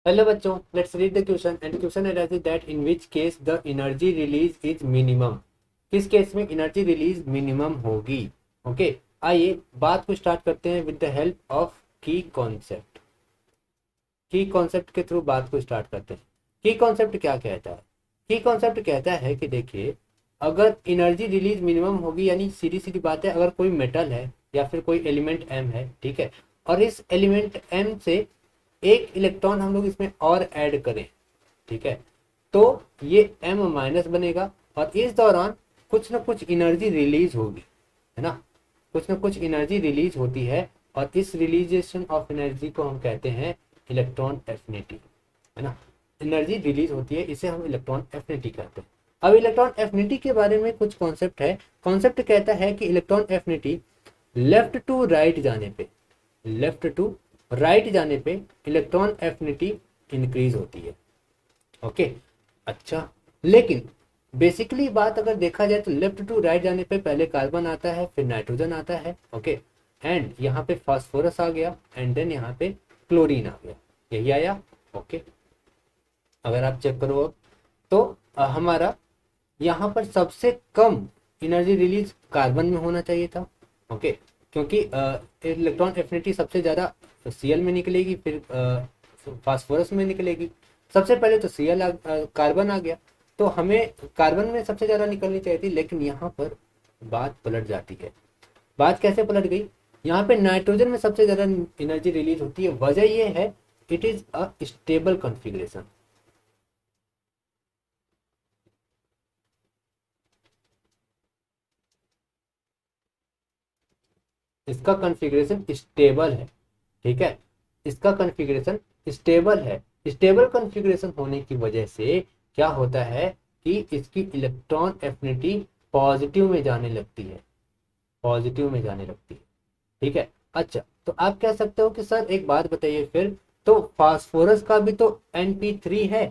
Hello बच्चों, let's read the question and question is that in which case the energy release is minimum. किस case में energy release minimum होगी। Okay, आइए बात को start करते हैं विद द हेल्प ऑफ की कॉन्सेप्ट। की कॉन्सेप्ट के थ्रू बात को स्टार्ट करते हैं। की कॉन्सेप्ट क्या कहता है? की कॉन्सेप्ट कहता है कि देखिए, अगर एनर्जी रिलीज मिनिमम होगी, यानी सीधी सीधी बात है, अगर कोई मेटल है या फिर कोई एलिमेंट एम है, ठीक है, और इस एलिमेंट एम से एक इलेक्ट्रॉन हम लोग इसमें और ऐड करें, ठीक है, तो ये एम माइनस बनेगा और इस दौरान कुछ ना कुछ एनर्जी रिलीज होगी, है ना। कुछ ना कुछ एनर्जी रिलीज होती है और इस रिलीजेशन ऑफ एनर्जी को हम कहते हैं इलेक्ट्रॉन एफिनिटी, है ना। एनर्जी रिलीज होती है, इसे हम इलेक्ट्रॉन एफिनिटी कहते हैं। अब इलेक्ट्रॉन एफिनिटी के बारे में कुछ कॉन्सेप्ट है। कॉन्सेप्ट कहता है कि electron affinity left to right जाने पे, लेफ्ट टू राइट जाने पे इलेक्ट्रॉन एफिनिटी इंक्रीज होती है। ओके, अच्छा, लेकिन बेसिकली बात अगर देखा जाए तो लेफ्ट टू राइट जाने पे पहले कार्बन आता है, फिर नाइट्रोजन आता है, ओके, एंड यहाँ पे फास्फोरस आ गया, एंड देन यहाँ पे क्लोरीन आ गया, यही आया। ओके, अगर आप चेक करो अब तो हमारा यहाँ पर सबसे कम एनर्जी रिलीज कार्बन में होना चाहिए था। ओके, क्योंकि इलेक्ट्रॉन एफिनिटी सबसे ज़्यादा सीएल में निकलेगी, फिर फास्फोरस में निकलेगी। सबसे पहले तो सीएल कार्बन आ गया, तो हमें कार्बन में सबसे ज़्यादा निकलनी चाहिए थी, लेकिन यहाँ पर बात पलट जाती है। बात कैसे पलट गई? यहाँ पे नाइट्रोजन में सबसे ज़्यादा एनर्जी रिलीज होती है। वजह ये है, it is a stable configuration. इसका कॉन्फ़िगरेशन स्टेबल है, ठीक है, इसका कॉन्फ़िगरेशन स्टेबल है। स्टेबल कॉन्फ़िगरेशन होने की वजह से क्या होता है कि इसकी इलेक्ट्रॉन एफिनिटी पॉजिटिव में जाने लगती है, पॉजिटिव में जाने लगती है, ठीक है। अच्छा, तो आप कह सकते हो कि सर एक बात बताइए, फिर तो फास्फोरस का भी तो Np3 है,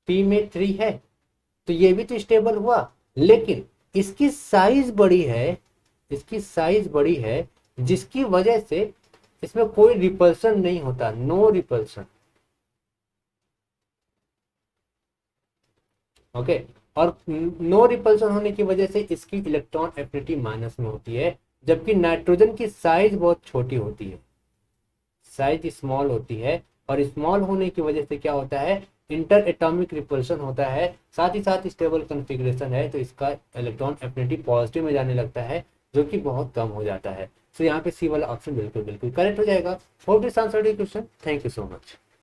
पी में 3 है, तो ये भी तो स्टेबल हुआ, लेकिन इसकी साइज बड़ी है, इसकी साइज बड़ी है, जिसकी वजह से इसमें कोई रिपल्सन नहीं होता, नो रिपल्सन। ओके, और नो रिपल्सन होने की वजह से इसकी इलेक्ट्रॉन एफिनिटी माइनस में होती है, जबकि नाइट्रोजन की साइज बहुत छोटी होती है, साइज स्मॉल होती है, और स्मॉल होने की वजह से क्या होता है, इंटर एटॉमिक रिपल्सन होता है, साथ ही साथ स्टेबल कॉन्फ़िगरेशन है, तो इसका इलेक्ट्रॉन एफिनिटी पॉजिटिव में जाने लगता है, जो कि बहुत कम हो जाता है। तो यहाँ पे सी वाला ऑप्शन बिल्कुल बिल्कुल करेक्ट हो जाएगा। Hope this answered your question. Thank you so much.